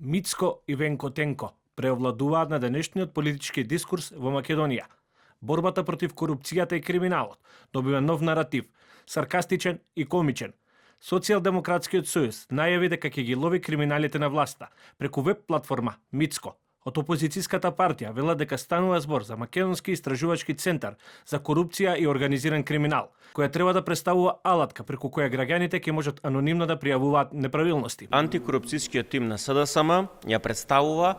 Мицко и Венко Тенко преовладуваат на денешниот политички дискурс во Македонија. Борбата против корупцијата и криминалот добива нов наратив, саркастичен и комичен. Социјалдемократскиот сојуз најави дека ќе ги лови криминалите на власта преку веб платформа Мицко. Од опозицијската партија велат дека станува збор за Македонски истражувачки центар за корупција и организиран криминал, која треба да представува алатка преку која граѓаните ќе можат анонимно да пријавуваат неправилности. Антикорупцијскиот тим на СДСМ ја представува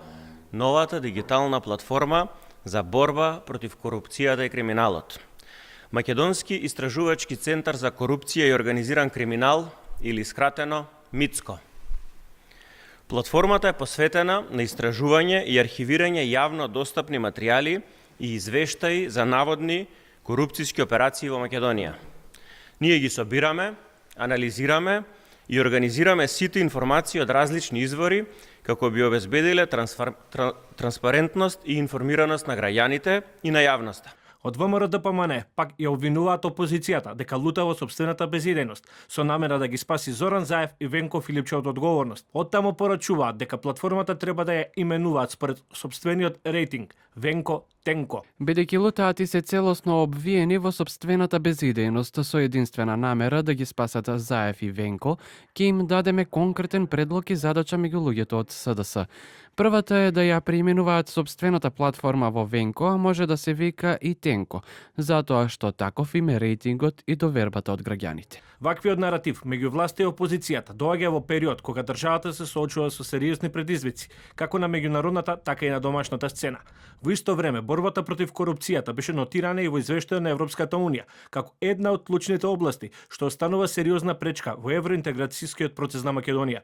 новата дигитална платформа за борба против корупцијата и криминалот. Македонски истражувачки центар за корупција и организиран криминал, или скратено Мицко. Платформата е посветена на истражување и архивирање јавно достапни материјали и извештаи за наводни корупцијски операции во Македонија. Ние ги собираме, анализираме и организираме сите информации од различни извори како би обезбедиле транспарентност и информираност на граѓаните и на јавноста. Од ВМРО-ДПМН пак ја обвинуваат опозицијата дека лута во сопствената безидејност со намера да ги спаси Зоран Заев и Венко Филипче од одговорност. Оттаму порачуваат дека платформата треба да ја именуваат според сопствениот рейтинг Венко Тенко. Бидејќи лутаати се целосно обвиени во сопствената безидејност со единствена намера да ги спасат Заев и Венко, ќе им дадеме конкретен предлог и задача меѓу луѓето од СДС. Првата е да ја преименуваат сопствената платформа во Венко, а може да се вика и Тенко, затоа што таков им е рейтингот и довербата од граѓаните. Ваквиот наратив меѓу власта и опозицијата доаѓа во период кога државата се соочува со сериозни предизвици, како на меѓународната, така и на домашната сцена. Во исто време, борбата против корупцијата беше нотирана и во извештајот на Европската Унија, како една од клучните области што останува сериозна пречка во евроинтеграцијскиот процес на Македонија.